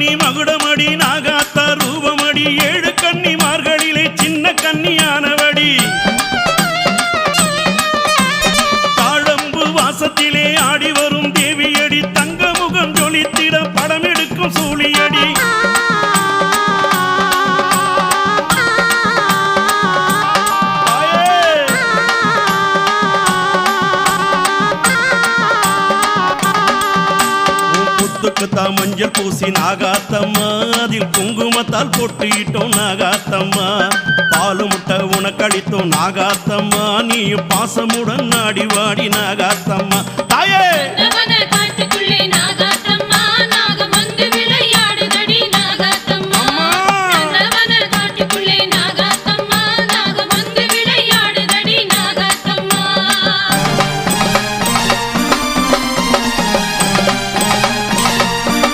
கன்னி மகுடமடி நாகாத்த ரூபமடி 7 கன்னிமார்களிலே சின்ன கன்னியானவடி தாழம்பு வாசத்திலே ஆடி வரும் தேவியடி தங்க முகம் ஜொலித்திட படம் எடுக்கும் சூழியடி மஞ்சள் பூசி நாகாத்தம்மா அதில் குங்குமத்தால் பொட்டிட்டோம் நாகாத்தம்மா பாலு முட்டை உனக்களித்தோம் நாகாத்தம்மா நீயும் பாசமுடன் நாடி வாடி நாகாத்தம்மா தாயே